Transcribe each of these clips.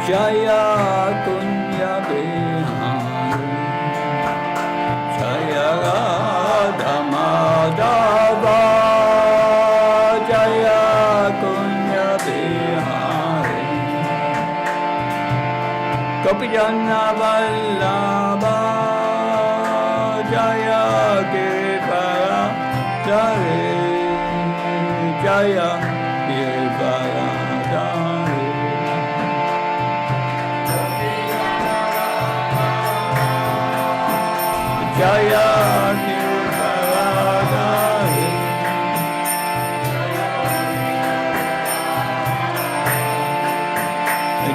Jaya Kunya Bihari Jaya Radha Madhava Jaya Kunya Bihari Gopijana Vallabha Jaya Girivara Jaya Jaya Girivara Jaya Girivara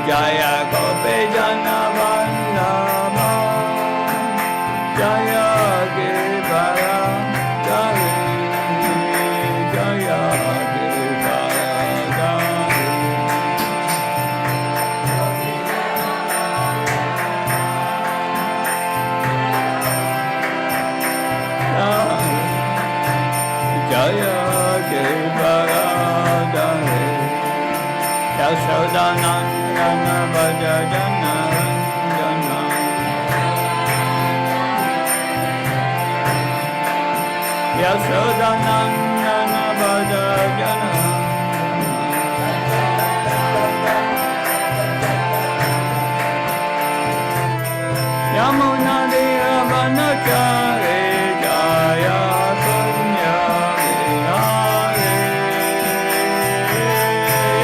Jaya Gopijana Vallabha Jaya Girivara Jaya Jaya Girivara Jaya Girivara Yashodanandana Vajajana Ranjana Yashodanandana Vajajana Yamuna Dira Vanachare Jaya Kunya Vihare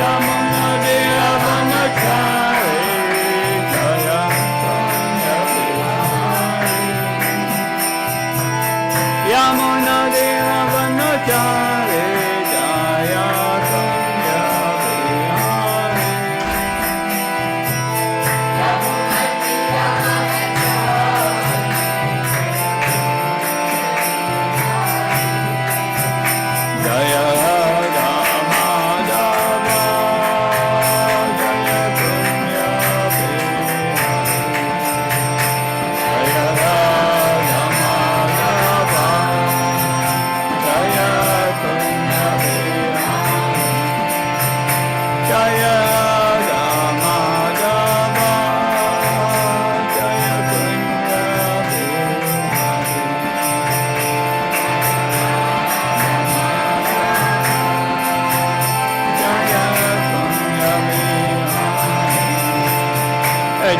Yamuna Dira Vanachare Jaya Kunya Vihare Yamuna Dira Vanachare Jaya Kunya Vihare Jaya Radha Madhava Jaya Kunya Vihari Jaya Radha Madhava Jaya Kunya Vihari Jaya Radha Madhava Jaya Kunya Vihari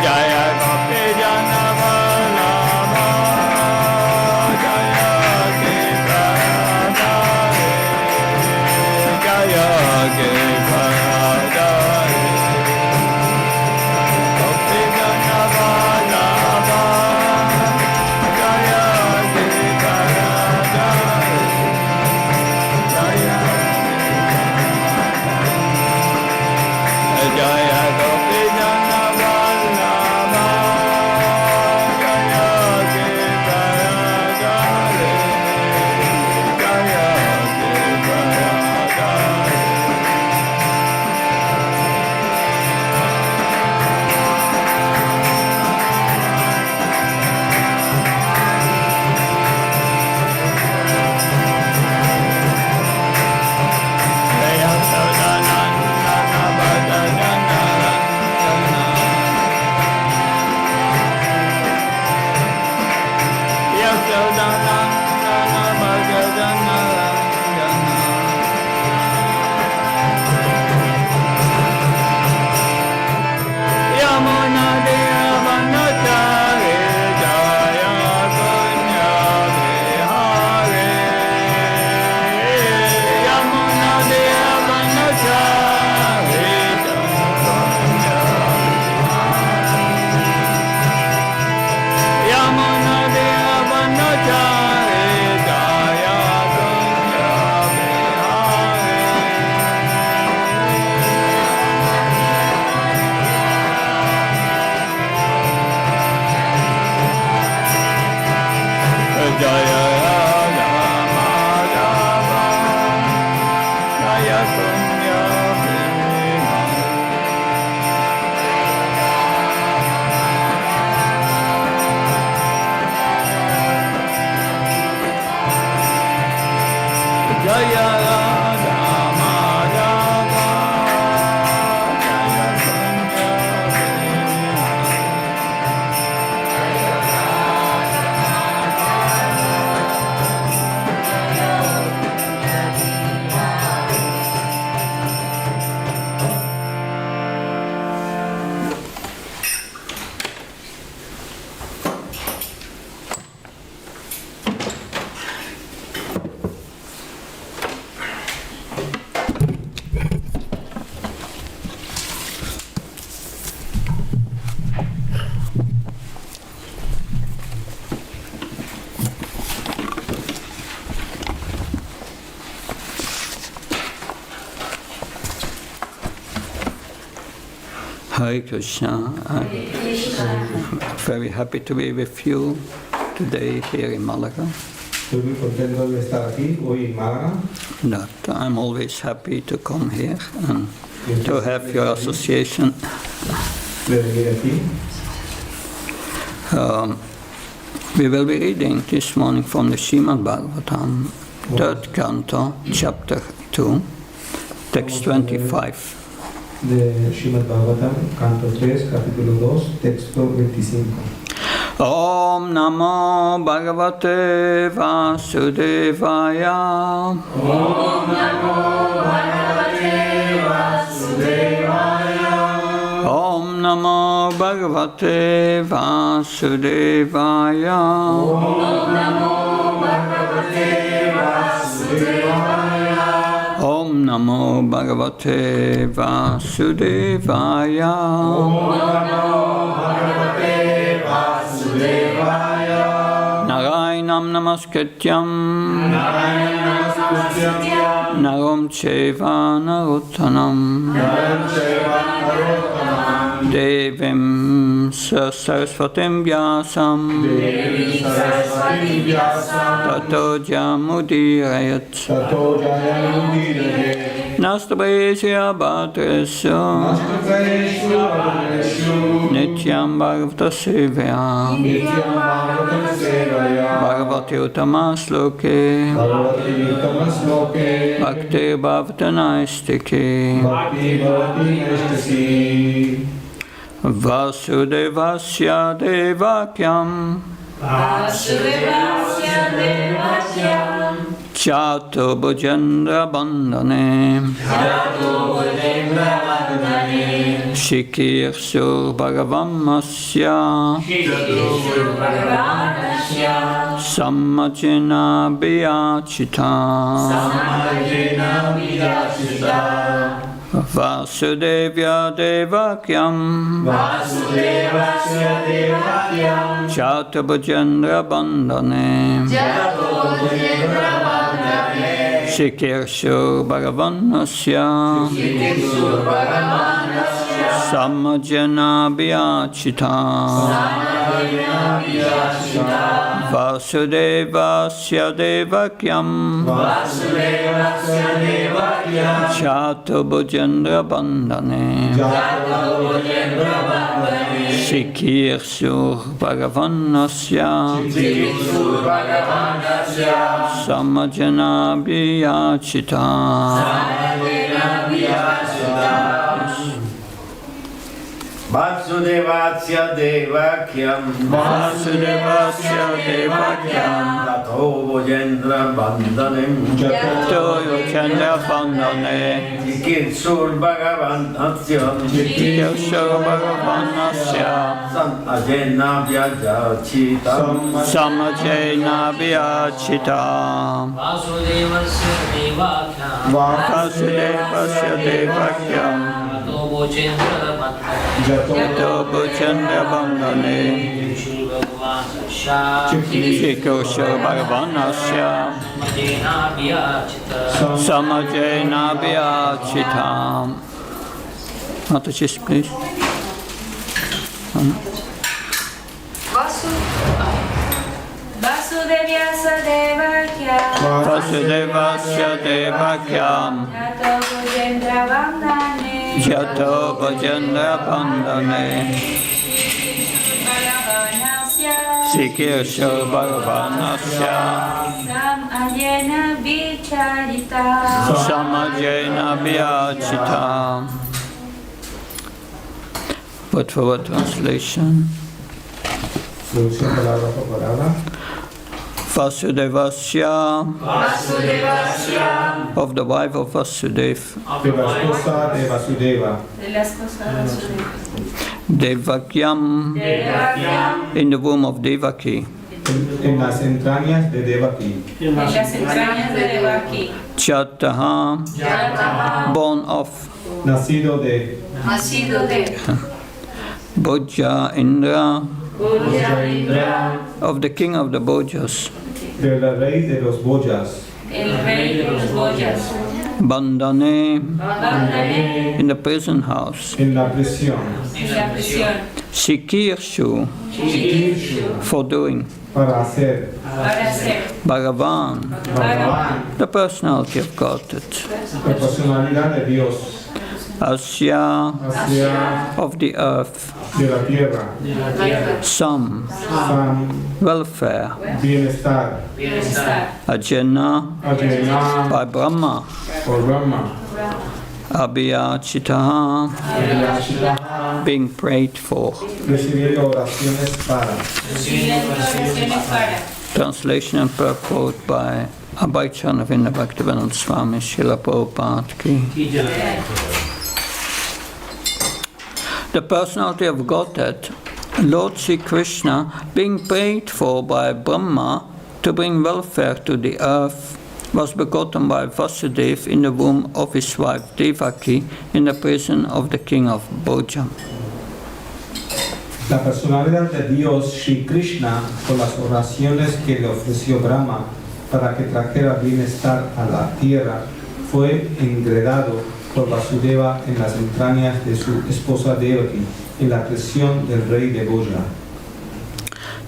Jaya Gopijana Vallabha Jaya Girivara Jaya Girivara Gopijana Vallabha Jaya Girivara Jaya Gopijana Vallabha Hare Krishna. Very happy to be with you today here in Malaga. Estoy muy contento de estar aquí hoy en Málaga. That I'm always happy to come here and to have your association. De venir aquí. We will be reading this morning from the Srimad Bhagavatam, 3rd canto, chapter 2, text 25. De Srimad Bhagavatam, canto 3, capítulo 2, texto 25. Om Namo Bhagavate Vasudevaya. Om Namo Bhagavate Vasudevaya. Om Namo Bhagavate Vasudevaya. Om Namo Bhagavate Vasudevaya. Om Namo Bhagavate Vasudevaya. Om Namo Bhagavate Vasudevaya. Narayanam Namaskrityam Naram Cheva Narottanam Devim Saraswatim Vyasam Tato Jamudirayat Nastabreshya Bhatresu Nityam Bhagavata Sevaya Bhagavati Uttamasloke Bhakti Bhavatanastike Vasudevasya Devakyam Chato Bhujendra Bandhane Śrī Kṛṣṇa Bhagavam Asya Samajena Vyachita Vasudevya Devakyam Chato Bhujendra Bandhane Śrī Kṛṣṇa Bhagavan Asya Samajena Vyachita Vasudevasya Devakyam Chato Bhujendra Bandhane Śrī Kṛṣṇa Bhagavan Asya Samajena Vyachita. Vasudevasya Devakyam Tato Bhujendra Bandhanem Jato Bhujendra Bandhane Śrī Kṛṣṇa Bhagavan Asya Śrī Kṛṣṇa Bhagavan Asya Samajena Vyachita Vasudevasya Devakyam Vasudevasya Devakyam Jato Bhujendra Bandhane Śrī Kṛṣṇa Bhagavan Asya Samajena Vyachita. Mataji, please. Vasudevasya Devakyam Vasudevasya Devakyam Jato Bhujendra Bandhane Śrī Kṛṣṇa Bhagavan Asya Samajena Vyachita. Word for word translation. Traducción palabra por palabra. Vasudevasya, of the wife of Vasudeva. De la esposa de Vasudeva. Devakyam, in the womb of Devaki. En las entrañas de Devaki. Chataha, born of. Nacido de Bhoja Indra, of the king of the Bhojas. del rey de los Boyas. El rey de los Boyas. Bandhane, Bandhane, in the prison house. en la prisión, en la prisión, Śrī Kṛṣṇa, for doing. para hacer. para ser. Bhagavan, Bhagavan, the personality of Godhead. la personalidad de Dios, Asya, hacia of the earth. de la tierra, Sam, san, welfare. bienestar, Bienestar. Ajena, advino, by Brahma. por Brahma, Abhyachitaha, being prayed for. recibiendo oraciones para. Recibiendo oraciones para. Translation and purport by Abhayacharya Vinda Bhaktivedanta Swami Srila Prabhupada ki. The personality of Godhead, Lord Śrī Kṛṣṇa, being prayed for by Brahma to bring welfare to the earth, was begotten by Vasudeva in the womb of his wife Devaki in the prison of the king of Bhoja. La personalidad de Dios, Śrī Kṛṣṇa, con las oraciones que le ofreció Brahma para que trajera bienestar a la tierra, fue engredado por Vasudeva en las entrañas de su esposa Devaki, en la prisión del rey de Bhoja.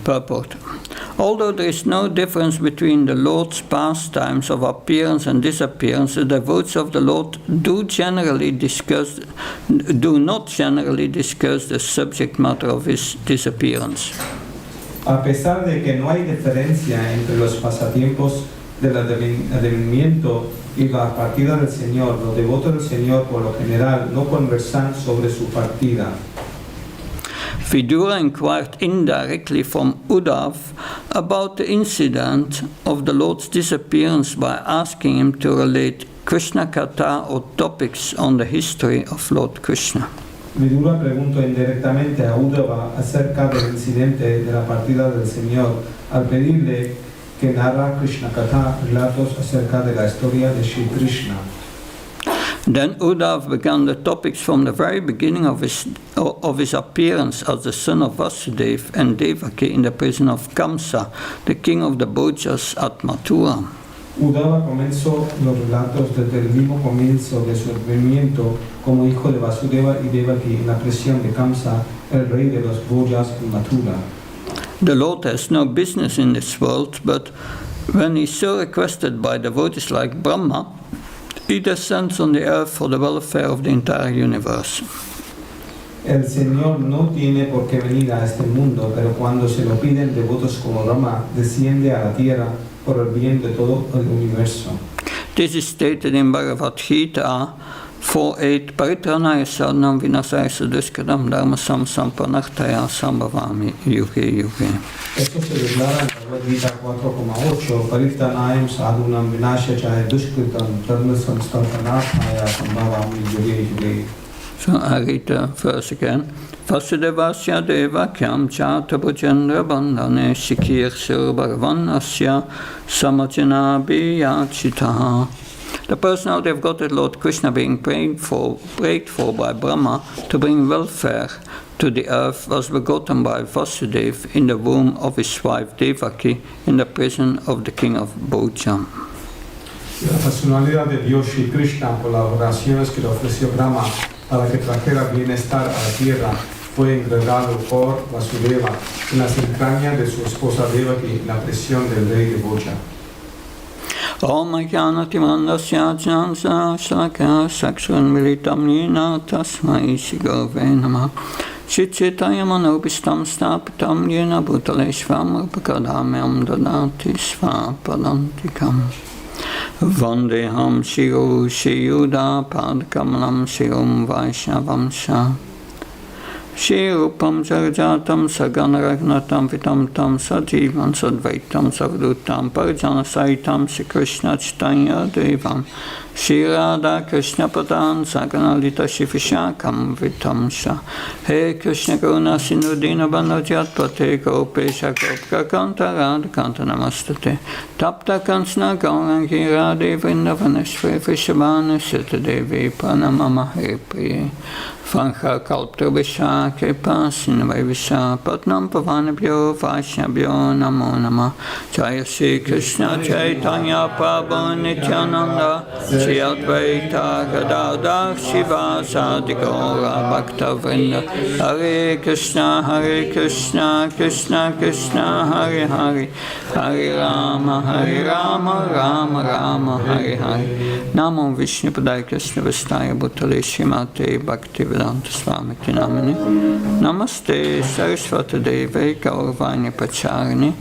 Purport. Although there is no difference between the Lord's pastimes of appearance and disappearance, the devotees of the Lord do not generally discuss the subject matter of his disappearance. A pesar de que no hay diferencia entre los pasatiempos del advenimiento y la partida del Señor, los devotos del Señor por lo general no conversan sobre su partida. Vidura inquired indirectly from Uddhav about the incident of the Lord's disappearance by asking him to relate Krishna Katha or topics on the history of Lord Krishna. Vidura preguntó indirectamente a Uddhava acerca del incidente de la partida del Señor al pedirle que narra Krishna Katha, relatos acerca de la historia de Śrī Kṛṣṇa. Then Uddhav began the topics from the very beginning of his appearance as the son of Vasudeva and Devaki in the prison of Kamsa, the king of the Bhojas at Mathura. Uddhava comenzó los relatos desde el mismo comienzo de su advenimiento como hijo de Vasudeva y Devaki en la prisión de Kamsa, el rey de los Bhojas en Mathura. The Lord has no business in this world, but when he is so requested by devotees like Brahma, he descends on the earth for the welfare of the entire universe. El Señor no tiene por qué venir a este mundo, pero cuando se lo piden devotos como Brahma, desciende a la tierra por el bien de todo el universo. This is stated in Bhagavad Gita 4.8 Paritranaya sadhanam vinasaya sadushkadam dharma samsampanartaya sambhavami yuge yuge. Esto se declara en Bhagavad Gita 4.8 Paritranayam sadhunam vinashaya dushkritam dharma samsthampanartaya sambhavami yuge yuge. So I read the verse again. Vasudevasya devakyam chata bhujendra bandhane shikir bhagavanasya samajana biyachitaha. The personality of Godhead Lord Krishna being prayed for by Brahma to bring welfare to the earth was begotten by Vasudeva in the womb of his wife Devaki in the prison of the king of Bhoja. La personalidad de Dios Śrī Kṛṣṇa por las oraciones que le ofreció Brahma para que trajera bienestar a la tierra fue entregado por Vasudeva en las entrañas de su esposa Devaki en la prisión del rey de Bhoja. Om Ajnanati Mandasya Jnansa Shlakaya Sakshran Militam Nina Tasmai Shigove Namah Chichitaya Manobistam Stapitam Yena Bhutale Shvam Rupakadhamyam Dadati Svapadantikam Vandeham Shiru Shiyuda Padkamalam Shirum Vaishnavamsha Shirupam Sarjatam Saganaragnatam Vitam Tam Sajivan Sadvaitam Savdutam Parjana Saitam Śrī Kṛṣṇa Chaitanya Devam Śrī Radha Krishna Padan Saganalita Shivishakam Vitam Sha He Krishna Karuna Sindhu Dina Bandhu Jatpate Gopesha Gopka Kanta Radha Kanta Namastate Tapta Kansna Gaurangi Radhe Vrindavana Shri Vrishabhanu Sita Devi Pranamama Hare Priye Vancha kalptrubhisha kripa sinvaivisa patnam pavanabhyo vaishnabhyo namo nama. Jaya Śrī Kṛṣṇa Chaitanya Prabhu Nityananda Śrī Advaita Gadadhar Śrīvāsadi Gaura Bhakta Vrinda. Hare Krishna Krishna Krishna Hare Hare, Hare Rama Rama Rama Hare Hare. Namo Vishnupadaya Krishna Vistaya Bhutale Śrīmate Bhaktivedanta Swami Namini. Namaste Saraswati Deve Gauravani Pacharini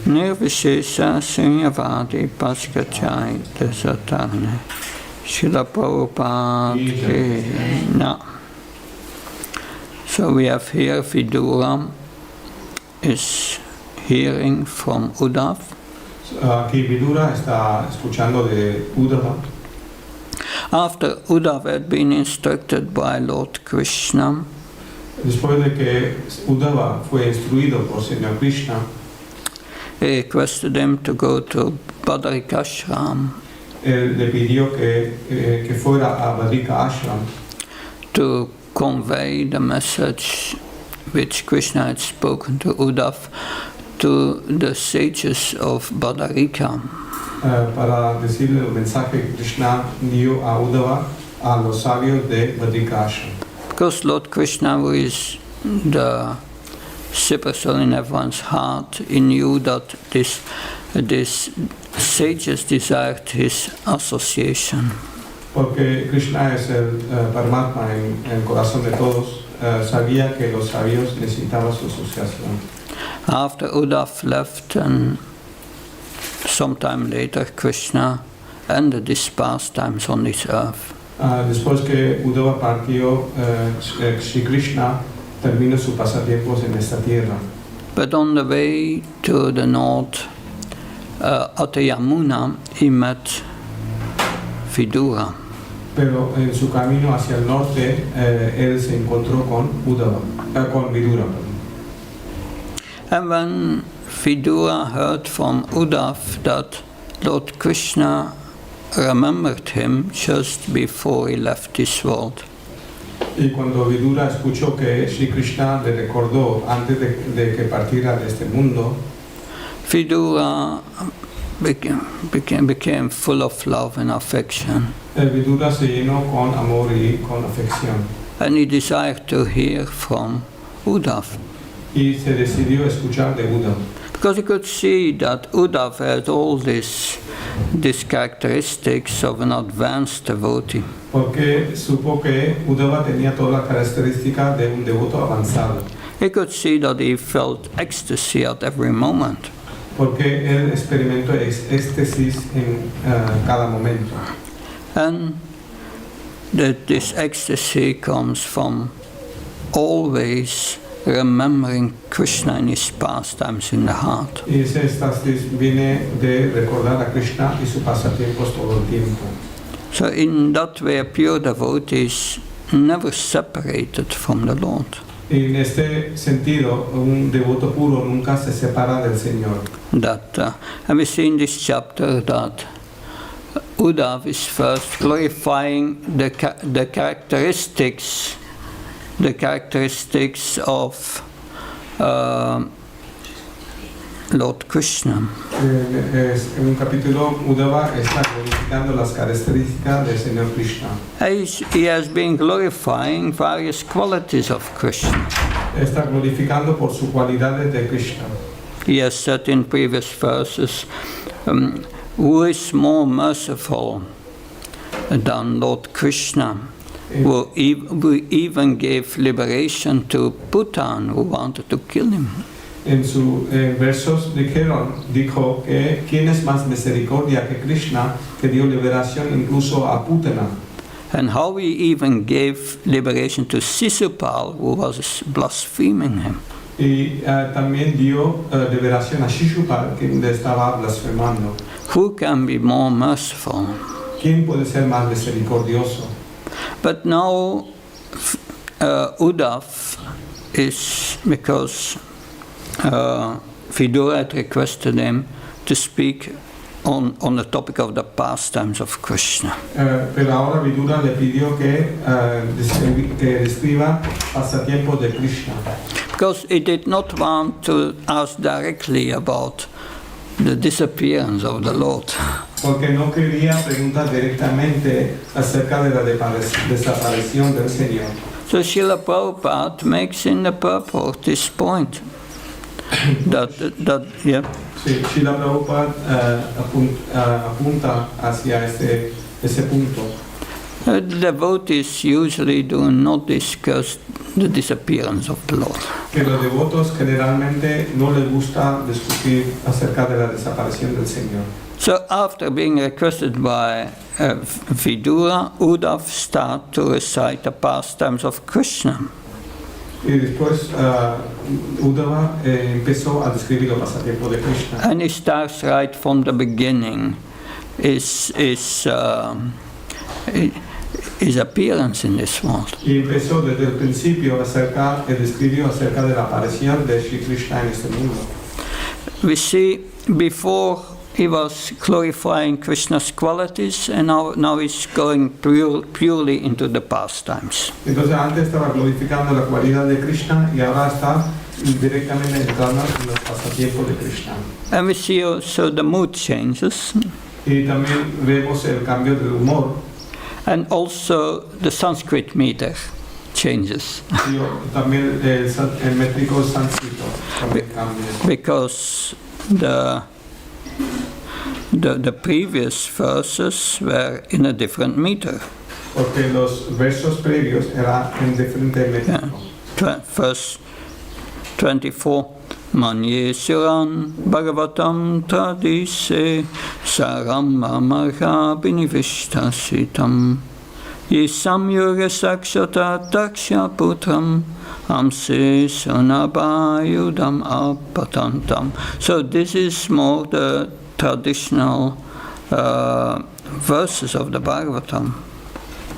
Nirvishesha Sunyavadi Paskachai Desatarne. Srila Prabhupada Ki Na. So we have here Vidura is hearing from Uddhava. Aquí Vidura está escuchando de Uddhava. After Uddhava had been instructed by Lord Krishna, Después de que Uddhava fue instruido por Señor Krishna, he requested him to go to Badarikashram él le pidió que fuera a Badrika Ashram to convey the message which Krishna had spoken to Uddhava to the sages of Badarika. Para decirle el mensaje que Krishna dio a Uddhava a los sabios de Badrika Ashram. Because Lord Krishna, who is the super soul in everyone's heart, he knew that these sages desired his association. Porque Krishna es el Paramatma en el corazón de todos, sabía que los sabios necesitaban su asociación. After Uddhava left, and sometime later, Krishna ended his pastimes on this earth. Después que Uddhava partió, Śrī Kṛṣṇa terminó sus pasatiempos en esta tierra. But on the way to the north, at Yamuna, he met Vidura. Pero en su camino hacia el norte, él se encontró con con Vidura. And when Vidura heard from Uddhava that Lord Krishna remembered him just before he left this world, Y cuando Vidura escuchó que Śrī Kṛṣṇa le recordó antes de que partiera de este mundo, Vidura became full of love and affection. Vidura se llenó con amor y con afección. And he desired to hear from Uddhava. Y se decidió escuchar de Uddhava. Because he could see that Uddhava had all these characteristics of an advanced devotee. Porque supo que Uddhava tenía todas las características de un devoto avanzado. He could see that he felt ecstasy at every moment. Porque él experimentó éxtasis en cada momento. And that this ecstasy comes from always remembering Krishna in his pastimes in the heart. Y ese éxtasis viene de recordar a Krishna y sus pasatiempos todo el tiempo. So in that way, a pure devotee is never separated from the Lord. Y en este sentido, un devoto puro nunca se separa del Señor. And we see in this chapter that Uddhava is first glorifying the characteristics of Lord Krishna. En un capítulo, Uddhava está glorificando las características del Señor Krishna. He has been glorifying various qualities of Krishna. Está glorificando por sus cualidades de Krishna. He has said in previous verses, who is more merciful than Lord Krishna, who even gave liberation to Bhutan, who wanted to kill him. En sus versos dijo que quién es más misericordia que Krishna, que dio liberación incluso a Putana. And how he even gave liberation to Sisupal, who was blaspheming him. Y también dio liberación a Shishupal, que le estaba blasfemando. Who can be more merciful? ¿Quién puede ser más misericordioso? But now Uddhava is, because Vidura had requested him to speak on the topic of the pastimes of Krishna. Pero ahora Vidura le pidió que describa pasatiempos de Krishna. Because he did not want to ask directly about the disappearance of the Lord. Porque no quería preguntar directamente acerca de la desaparición del Señor. So Srila Prabhupada makes in the purport this point. Yeah. Sí, Srila Prabhupada apunta hacia ese punto. The devotees usually do not discuss the disappearance of the Lord. Que los devotos generalmente no les gusta discutir acerca de la desaparición del Señor. So after being requested by Vidura, Uddhav started to recite the pastimes of Krishna. Y después Uddhava empezó a describir los pasatiempos de Krishna. And he starts right from the beginning, his appearance in this world. Y empezó desde el principio describió acerca de la aparición de Śrī Kṛṣṇa en este mundo. We see before he was glorifying Krishna's qualities, and now he's going purely into the pastimes. Entonces antes estaba glorificando la cualidad de Krishna y ahora está directamente entrando en los pasatiempos de Krishna. And we see also the mood changes, Y también vemos el cambio del humor and also the Sanskrit meter changes. y también el métrico sánscrito también cambia. Because the previous verses were in a different meter. Porque los versos previos eran en diferente métrico. Verse 24. Manye Srimad Bhagavatam tradise saram amarha binivishta Yisam yoga sakshata taksha putram amse sunabayudam apatantam. So this is more the traditional verses of the Bhagavatam.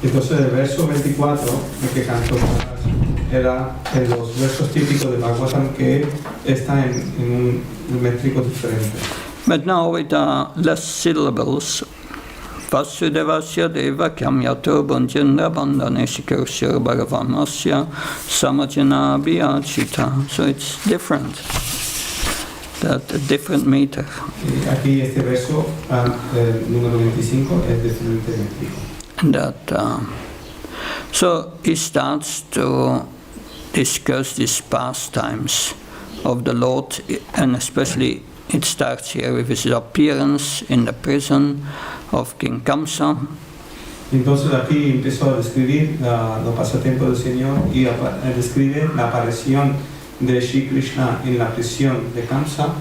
Entonces el verso 24, el que cantó era en los versos típicos de Bhagavatam que está en un métrico diferente. But now with less syllables. Vasudevasya devakyam yato bunjendra bandhane Śrī Bhagavanasya samajana bhyachita. So it's different. That a different meter. Y aquí este verso, número 25, es diferente métrico. That so he starts to discuss these pastimes of the Lord, and especially it starts here with his appearance in the prison of King Kamsa. Entonces aquí empezó a describir los pasatiempos del Señor y describe la aparición de Śrī Kṛṣṇa en la prisión de Kamsa.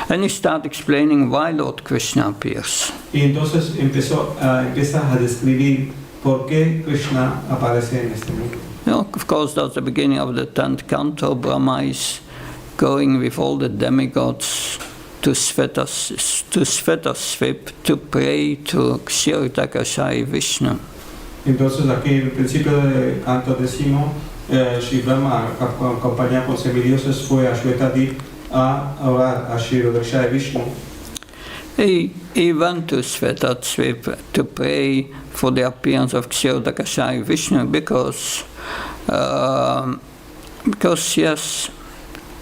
And he starts explaining why Lord Krishna appears. Y entonces empieza a describir por qué Krishna aparece en este mundo. You know, of course, that's the beginning of the 10th canto. Brahma is going with all the demigods to Svetasvip to pray to Kshirodakashai Vishnu. Entonces aquí en el principio del canto decimo, Shri Brahma, acompañado por semidioses, fue a Shvetadip a orar a Kshirodakashai Vishnu. He went to Svetasvip to pray for the appearance of Kshirodakashai Vishnu because yes,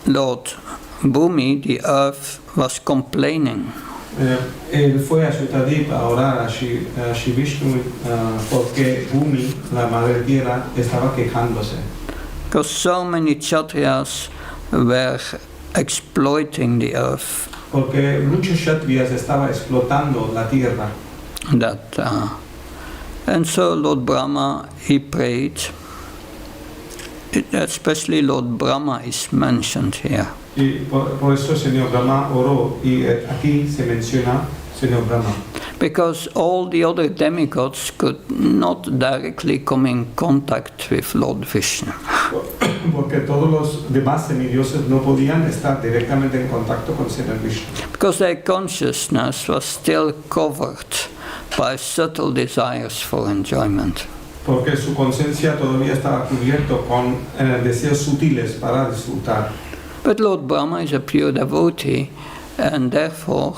Lord Bhumi, the earth, was complaining. Él fue a Shvetadip a orar a Shri Vishnu porque Bhumi, la madre tierra, estaba quejándose. Because so many Kshatriyas were exploiting the earth. Porque muchos Kshatriyas estaban explotando la tierra. And so Lord Brahma, he prayed. Especially Lord Brahma is mentioned here. Y por eso Señor Brahma oró y aquí se menciona Señor Brahma. Because all the other demigods could not directly come in contact with Lord Vishnu. Porque todos los demás semidioses no podían estar directamente en contacto con Señor Vishnu. Because their consciousness was still covered by subtle desires for enjoyment. Porque su conciencia todavía estaba cubierto con deseos sutiles para disfrutar. But Lord Brahma is a pure devotee, and therefore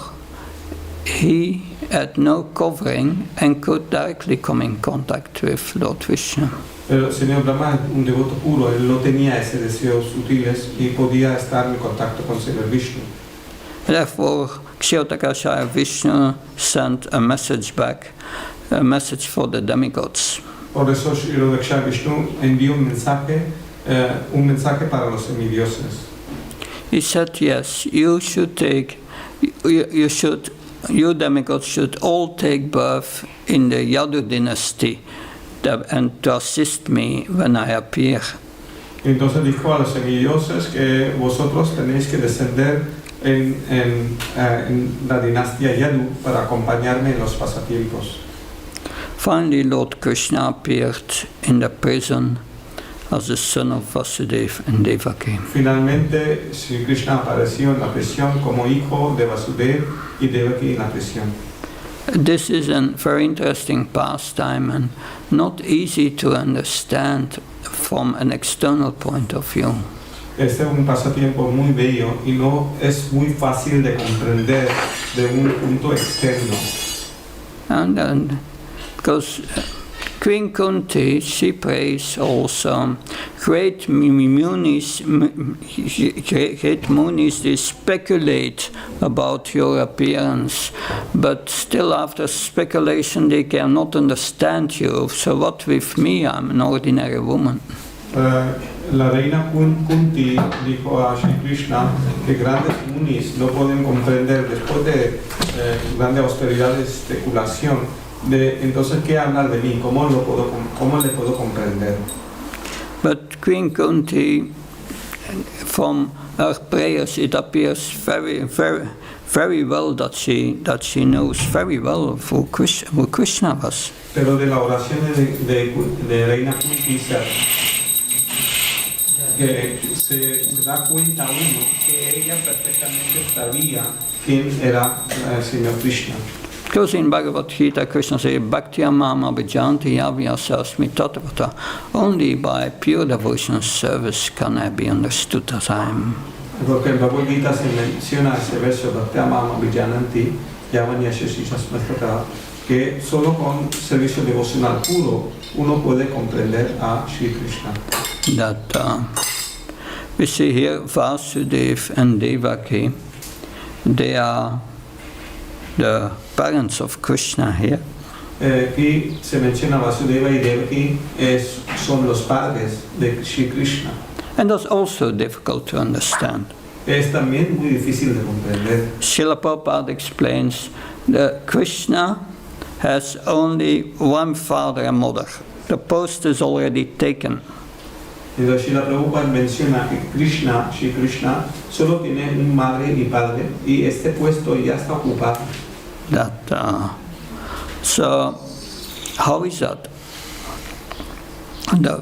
he had no covering and could directly come in contact with Lord Vishnu. Pero el Señor Brahma es un devoto puro, él no tenía ese deseos sutiles y podía estar en contacto con Señor Vishnu. Therefore, Kshirotakashaya Vishnu sent a message back, a message for the demigods. Por eso Kshirotakashaya Vishnu envió un mensaje para los semidioses. He said, yes, you demigods should all take birth in the Yadu dynasty and to assist me when I appear. Entonces dijo a los semidioses que vosotros tenéis que descender en la dinastía Yadu para acompañarme en los pasatiempos. Finally, Lord Krishna appeared in the prison as the son of Vasudeva and Devaki. Finalmente, Śrī Kṛṣṇa apareció en la prisión como hijo de Vasudeva y Devaki en la prisión. This is a very interesting pastime and not easy to understand from an external point of view. Este es un pasatiempo muy bello y no es muy fácil de comprender de un punto externo. And because Queen Kunti, she prays also, great munis, they speculate about your appearance, but still after speculation they cannot understand you. So what with me, I'm an ordinary woman. La reina Kunti dijo a Śrī Kṛṣṇa que grandes munis no pueden comprender después de grande austeridad de especulación. Entonces, ¿qué hablar de mí? ¿Cómo le puedo comprender? But Queen Kunti, from her prayers, it appears very well that she knows very well who Krishna was. Pero de la oración de reina Kunti se da cuenta uno que ella perfectamente sabía quién era el Señor Krishna. Because in Bhagavad Gita, Krishna says, Bhakti Prabhava Maharaja, only by pure devotion service can I be understood as I am. Porque en Bhagavad Gita se menciona ese verso, Bhakti Prabhava que solo con servicio devocional puro uno puede comprender a Śrī Kṛṣṇa. That we see here Vasudeva and Devaki, they are the parents of Krishna here. Aquí se menciona Vasudeva y Devaki son los padres de Śrī Kṛṣṇa. And that's also difficult to understand. Es también muy difícil de comprender. Srila Prabhupada explains that Krishna has only one father and mother. The post is already taken. Entonces Srila Prabhupada menciona que Śrī Kṛṣṇa, solo tiene un madre y padre y este puesto ya está ocupado. So, how is that? The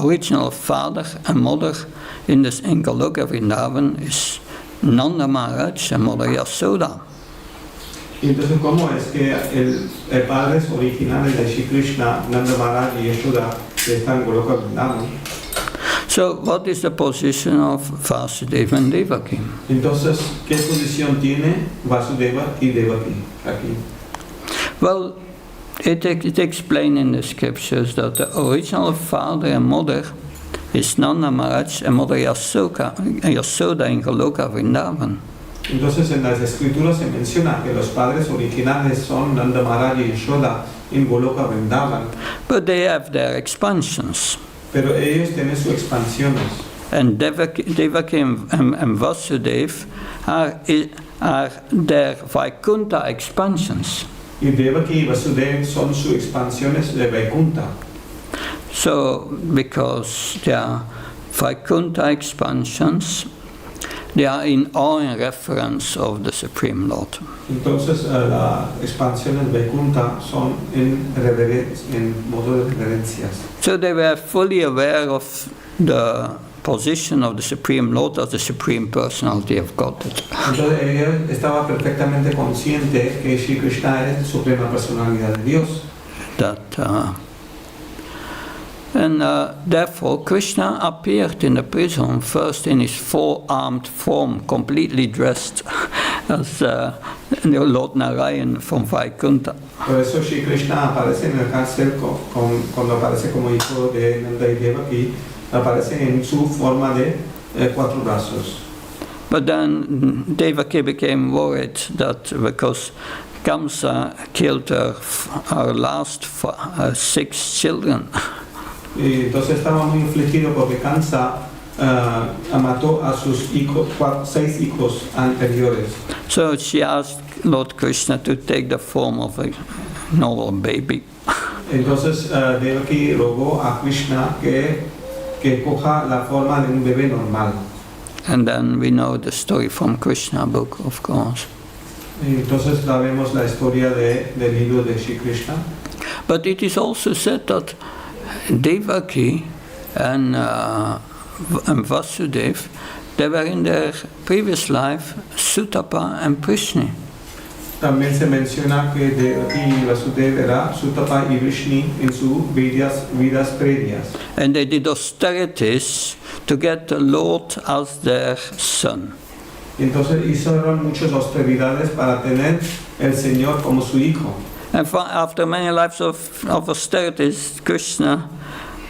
original father and mother in Goloka Vrindavan is Nanda Maharaj and Mother Yasoda. Entonces, ¿cómo es que el padres originales de Śrī Kṛṣṇa, Nanda Maharaj y Yasoda, están en Goloka Vrindavan? So, what is the position of Vasudeva and Devaki? Entonces, ¿qué posición tiene Vasudeva y Devaki aquí? Well, it explains in the scriptures that the original father and mother is Nanda Maharaj and Mother Yasoda in Goloka Vrindavan. Entonces, en las escrituras se menciona que los padres originales son Nanda Maharaj y Yasoda en Goloka Vrindavan. But they have their expansions. Pero ellos tienen sus expansiones. And Devaki and Vasudeva are their Vaikuṇṭha expansions. Y Devaki y Vasudeva son sus expansiones de Vaikuṇṭha. So, because they are Vaikuṇṭha expansions, they are in awe and reference of the Supreme Lord. Entonces, las expansiones de Vaikuṇṭha son en modo de reverencias. So they were fully aware of the position of the Supreme Lord as the Supreme Personality of Godhead. Entonces, ella estaba perfectamente consciente que Śrī Kṛṣṇa es la Suprema Personalidad de Dios. And therefore, Krishna appeared in the prison first in his four-armed form, completely dressed as Lord Narayan from Vaikuṇṭha. Por eso Śrī Kṛṣṇa aparece en el cárcel cuando aparece como hijo de Nanda y Devaki, aparece en su forma de 4 brazos. But then Devaki became worried that because Kamsa killed her last 6 children. Y entonces estaba muy afligido porque Kamsa mató a sus 6 hijos anteriores. So she asked Lord Krishna to take the form of a normal baby. Entonces Devaki rogó a Krishna que coja la forma de un bebé normal. And then we know the story from Krishna book, of course. Y entonces vemos la historia del libro de Śrī Kṛṣṇa. But it is also said that Devaki and Vasudeva, they were in their previous life Sutapa and Prishni. También se menciona que Devaki y Vasudeva era Sutapa y Vrishni en sus vidas previas. And they did austerities to get the Lord as their son. Y entonces hicieron muchas austeridades para tener el Señor como su hijo. And after many lives of austerities, Krishna,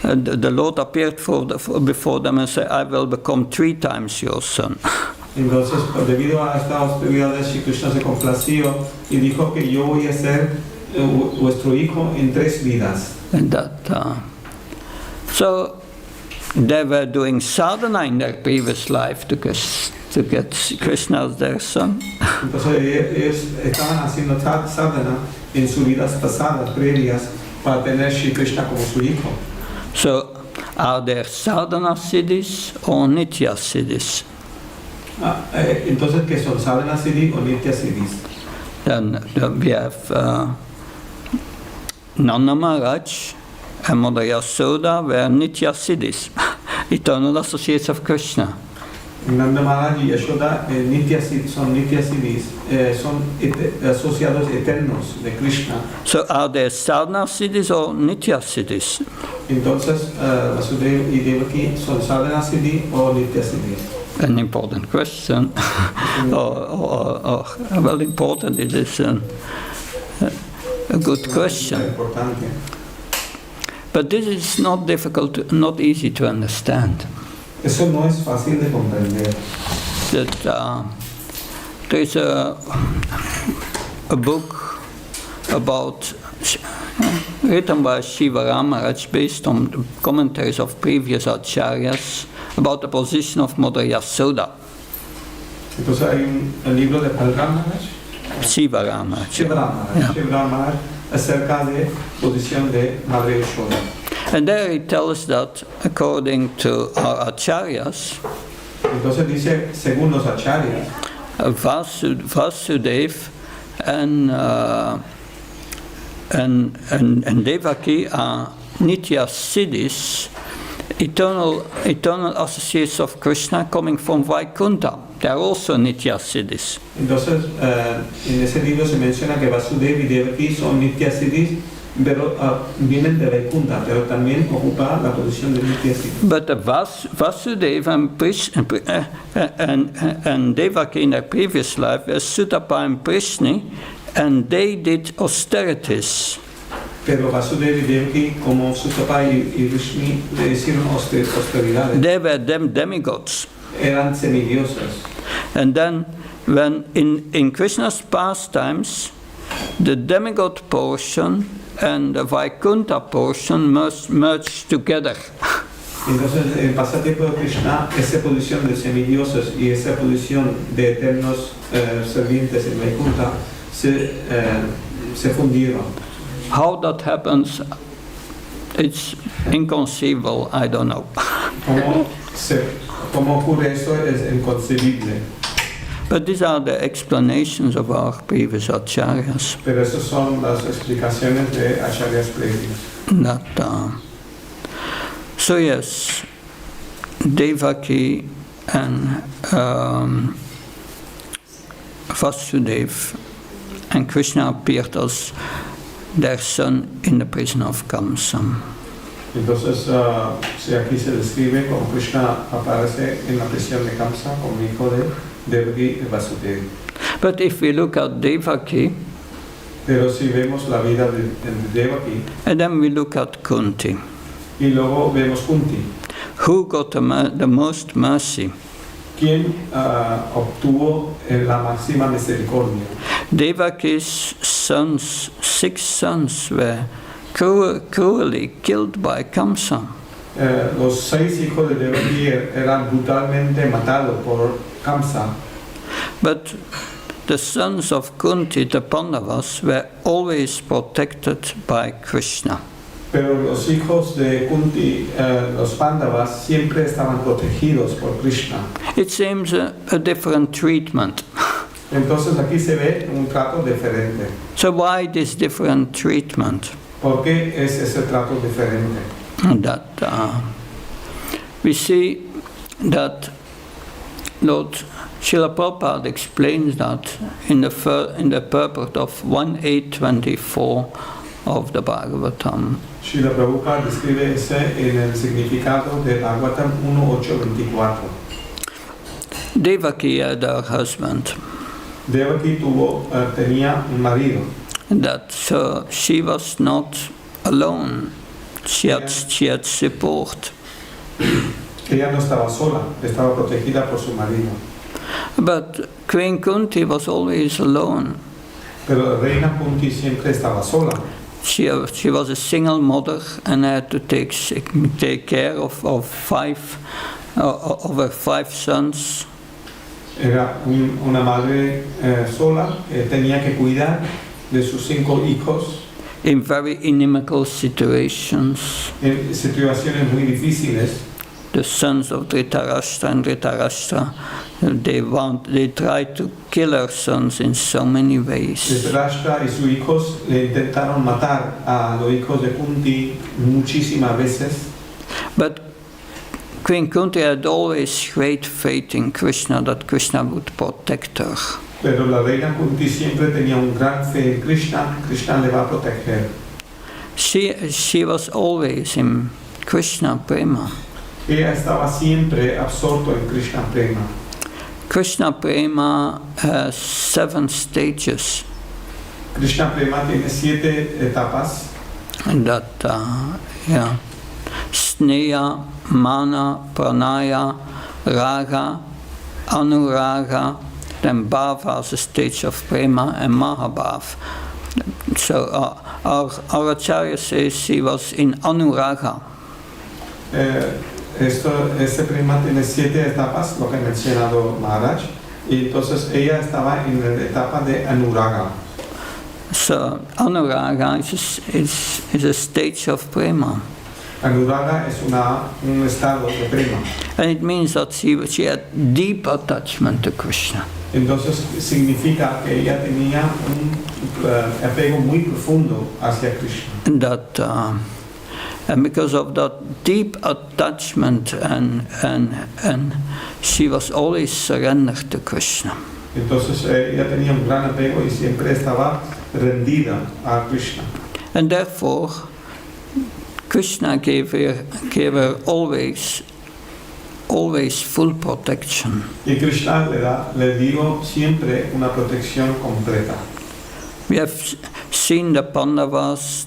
the Lord appeared before them and said, I will become 3 times your son. Entonces, debido a esta austeridad, Śrī Kṛṣṇa se complació y dijo que yo voy a ser vuestro hijo en 3 vidas. And that, so they were doing sadhana in their previous life to get Krishna as their son. Entonces ellos estaban haciendo sadhana en sus vidas pasadas, previas, para tener Śrī Kṛṣṇa como su hijo. So, are there sadhana siddhis or nitya siddhis? Entonces, ¿qué son sadhana siddhi o nitya siddhis? Then we have Nanda Maharaj and Mother Yasoda were nitya siddhis, eternal associates of Krishna. Nanda Maharaj y Yashoda son nitya siddhis, son asociados eternos de Krishna. So are there sadhana siddhis or nitya siddhis? Entonces, Vasudeva y Devaki son sadhana siddhi o nitya siddhis. An important question. Well, important, it is a good question. But this is not difficult, not easy to understand. Eso no es fácil de comprender. That there is a book about written by Shiva Maharaj based on the commentaries of previous acharyas about the position of Mother Yasoda. Entonces hay un libro de Maharaj. Shiva Maharaj acerca de posición de Madre Yashoda. And there he tells that according to our acharyas, entonces dice, según los acharyas, Vasudeva and Devaki are nitya siddhis, eternal associates of Krishna coming from Vaikuṇṭha. They are also nitya siddhis. Entonces, en ese libro se menciona que Vasudeva y Devaki son nitya siddhis, pero vienen de Vaikuṇṭha, pero también ocupa la posición de nitya siddhis. But Vasudeva and Devaki in their previous life were Sutapa and Prishni, and they did austerities. Pero Vasudeva y Devaki, como Sutapa y Vrishni, le hicieron austeridades. They were demigods. Eran semidioses. And then, when in Krishna's pastimes, the demigod portion and the Vaikuṇṭha portion merged together. Entonces, en el pasatiempo de Krishna, esa posición de semidioses y esa posición de eternos servientes en Vaikuṇṭha se fundieron. How that happens, it's inconceivable, I don't know. ¿Cómo ocurre eso? Es inconcebible. But these are the explanations of our previous acharyas. Pero esas son las explicaciones de acharyas previos. So yes, Devaki and Vasudeva and Krishna appeared as their son in the prison of Kamsa. Entonces, aquí se describe como Krishna aparece en la prisión de Kamsa como hijo de Devaki y Vasudeva. But if we look at Devaki, Pero si vemos la vida de Devaki and then we look at Kunti, y luego vemos Kunti, who got the most mercy? quien obtuvo la máxima misericordia. Devaki's sons, 6 sons, were cruelly killed by Kamsa. Los 6 hijos de Devaki eran brutalmente matados por Kamsa. But the sons of Kunti, the Pandavas, were always protected by Krishna. Pero los hijos de Kunti, los Pandavas, siempre estaban protegidos por Krishna. It seems a different treatment. Entonces aquí se ve un trato diferente. So why this different treatment? ¿Por qué es ese trato diferente? That we see that Lord Srila Prabhupada explains that in the purport of 1.824 of the Bhagavatam. Srila Prabhupada describe ese en el significado de Bhagavatam 1.824. Devaki had her husband. Devaki tenía un marido. That she was not alone. She had support. Ella no estaba sola, estaba protegida por su marido. But Queen Kunti was always alone. Pero Reina Kunti siempre estaba sola. She was a single mother and had to take care of her 5 sons. Era una madre sola, tenía que cuidar de sus 5 hijos. In very inimical situations. En situaciones muy difíciles. The sons of Dhritarashtra and Dhritarashtra, they tried to kill her sons in so many ways. Dhritarashtra y sus hijos le intentaron matar a los hijos de Kunti muchísimas veces. But Queen Kunti had always great faith in Krishna, that Krishna would protect her. Pero la reina Kunti siempre tenía un gran fe en Krishna, Krishna le va a proteger. She was always in Krishna Prema. Ella estaba siempre absorto en Krishna Prema. Krishna Prema has 7 stages. Krishna Prema tiene 7 etapas. And that, Sneha, Mana, Pranaya, Raga, Anuraga, then Bhava is a stage of Prema, and Mahabhav. So our Acharya says he was in Anuraga. Este prema tiene 7 etapas, lo que ha mencionado Maharaj, y entonces ella estaba en la etapa de Anuraga. So Anuraga is a stage of Prema. Anuraga es un estado de prema. And it means that she had deep attachment to Krishna. Entonces significa que ella tenía un apego muy profundo hacia Krishna. That and because of that deep attachment and she was always surrendered to Krishna. Entonces ella tenía un gran apego y siempre estaba rendida a Krishna. And therefore Krishna gave her always full protection. Y Krishna le dio siempre una protección completa. We have seen the Pandavas,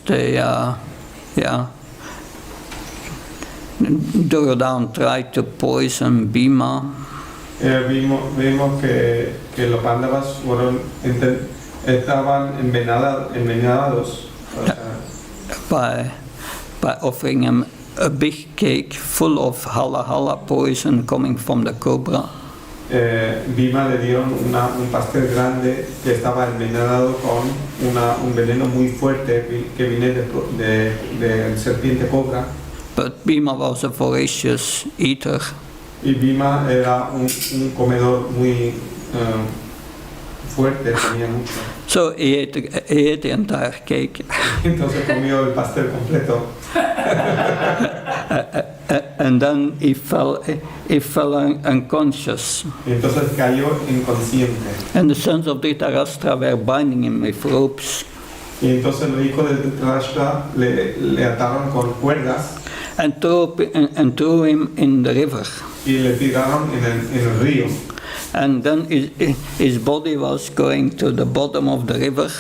Duryodhana tried to poison Bhima. Vimos que los Pandavas estaban envenenados By offering him a big cake full of hala poison coming from the cobra. Bhima le dieron un pastel grande que estaba envenenado con un veneno muy fuerte que viene de serpiente cobra. But Bhima was a voracious eater. Y Bhima era un comedor muy fuerte, tenía mucho. So he ate the entire cake. Entonces comió el pastel completo. And then he fell unconscious. Y entonces cayó inconsciente. And the sons of Dhritarashtra were binding him with ropes. Y entonces los hijos de Dhritarashtra le ataron con cuerdas. and threw him in the river. y le tiraron en el río. And then his body was going to the bottom of the river.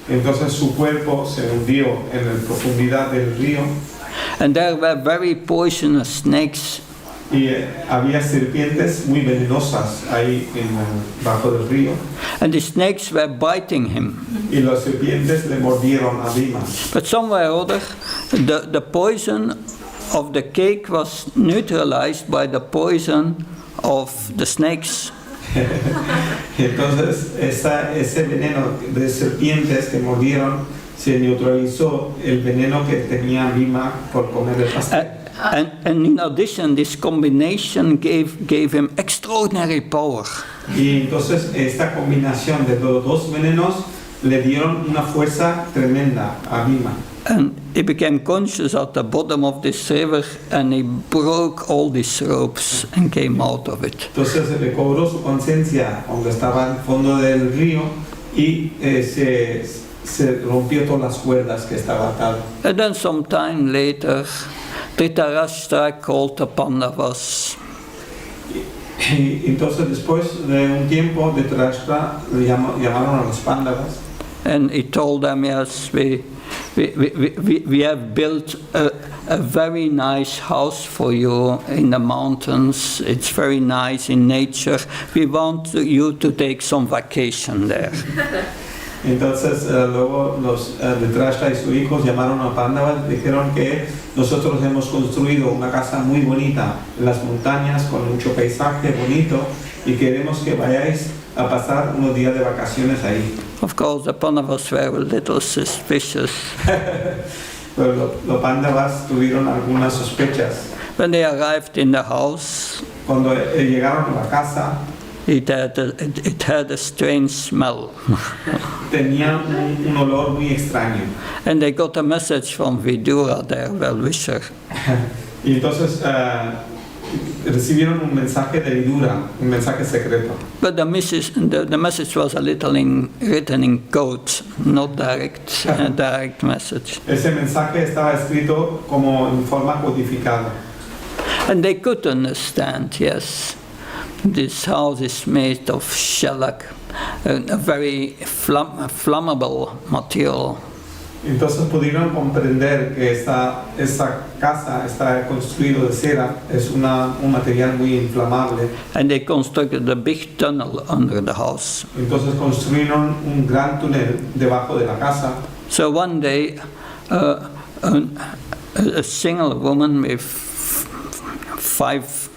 Entonces su cuerpo se hundió en la profundidad del río And there were very poisonous snakes. y había serpientes muy venenosas ahí bajo del río. And the snakes were biting him. Y las serpientes le mordieron a Bhima. But somewhere or other, the poison of the cake was neutralized by the poison of the snakes. Entonces ese veneno de serpientes que mordieron se neutralizó el veneno que tenía Bhima por comer el pastel. And in addition, this combination gave him extraordinary power. Y entonces esta combinación de los dos venenos le dieron una fuerza tremenda a Bhima. And he became conscious at the bottom of this river, and he broke all these ropes and came out of it. Entonces recobró su conciencia cuando estaba en el fondo del río y se rompió todas las cuerdas que estaba atado. And then some time later, Dhritarashtra called the Pandavas. Y entonces después de un tiempo de Dhritarashtra le llamaron a los Pándavas. And he told them, yes, we have built a very nice house for you in the mountains. It's very nice in nature. We want you to take some vacation there. Entonces luego los Dhritarashtra y sus hijos llamaron a Pándavas, dijeron que nosotros hemos construido una casa muy bonita en las montañas con mucho paisaje bonito y queremos que vayáis a pasar unos días de vacaciones ahí. Of course, the Pandavas were a little suspicious. Pero los Pándavas tuvieron algunas sospechas. When they arrived in the house, Cuando llegaron a la casa, it had a strange smell. tenía un olor muy extraño. And they got a message from Vidura, their well-wisher. Y entonces recibieron un mensaje de Vidura, un mensaje secreto. But the message was a little written in code, not direct message. Ese mensaje estaba escrito como en forma codificada. And they could understand, yes, this house is made of shellac, a very flammable material. Entonces pudieron comprender que esa casa está construida de cera, es un material muy inflamable. And they constructed a big tunnel under the house. Entonces construyeron un gran túnel debajo de la casa. So one day, a single woman with 5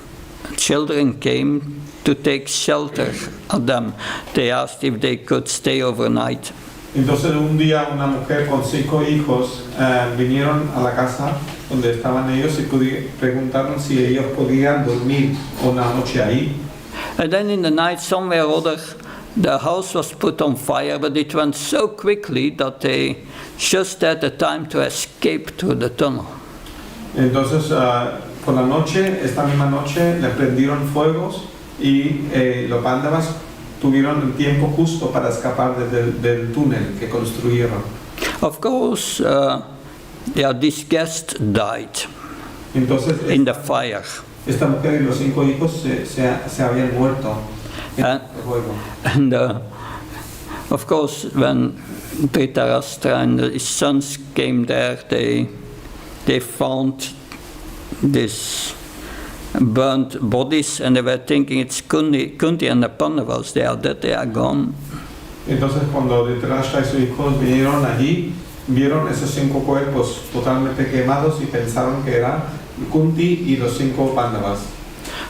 children came to take shelter of them. They asked if they could stay overnight. Entonces un día una mujer con 5 hijos vinieron a la casa donde estaban ellos y preguntaron si ellos podían dormir una noche ahí. And then in the night, somewhere or other, the house was put on fire, but it went so quickly that they just had the time to escape through the tunnel. Entonces por la noche, esta misma noche, le prendieron fuegos y los Pándavas tuvieron el tiempo justo para escapar del túnel que construyeron. Of course, this guest died Entonces in the fire. esta mujer y los 5 hijos se habían muerto en el fuego. And of course, when Dhritarashtra and his sons came there, they found these burnt bodies, and they were thinking it's Kunti and the Pandavas. They are dead, they are gone. Entonces cuando Dhritarashtra y sus hijos vinieron allí, vieron esos 5 cuerpos totalmente quemados y pensaron que eran Kunti y los 5 Pándavas.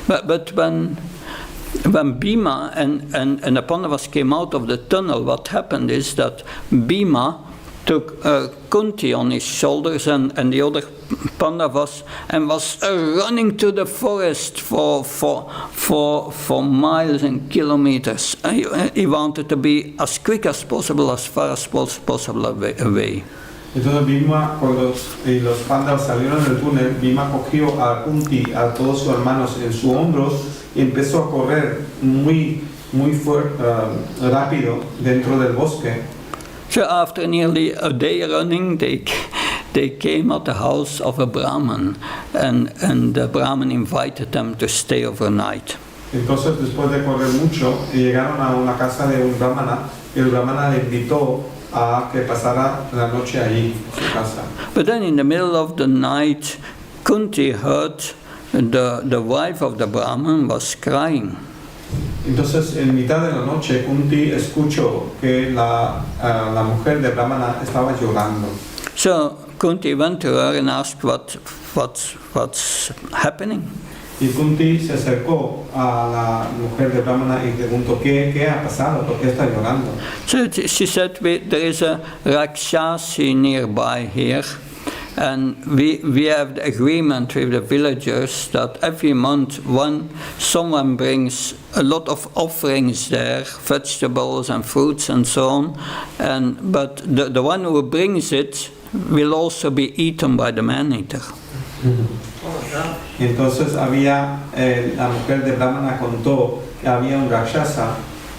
But when Bhima and the Pandavas came out of the tunnel, what happened is that Bhima took Kunti on his shoulders and the other Pandavas and was running to the forest for miles and kilometers. He wanted to be as quick as possible, as far as possible away. Entonces Bhima, cuando los Pándavas salieron del túnel, Bhima cogió a Kunti, a todos sus hermanos en sus hombros y empezó a correr muy rápido dentro del bosque. So after nearly a day running, they came at the house of a Brahmin, and the Brahmin invited them to stay overnight. Entonces, después de correr mucho, llegaron a una casa de un brahmana y el brahmana le invitó a que pasara la noche allí, en su casa. But then in the middle of the night, Kunti heard the wife of the Brahmin was crying. Entonces, en mitad de la noche, Kunti escuchó que la mujer de brahmana estaba llorando. So Kunti went to her and asked what's happening. Y Kunti se acercó a la mujer de brahmana y preguntó, ¿qué ha pasado? ¿Por qué está llorando? So she said, there is a Rakshasi nearby here, and we have the agreement with the villagers that every month when someone brings a lot of offerings there, vegetables and fruits and so on, but the one who brings it will also be eaten by the man-eater. Y entonces había, la mujer de brahmana contó que había un rakshasa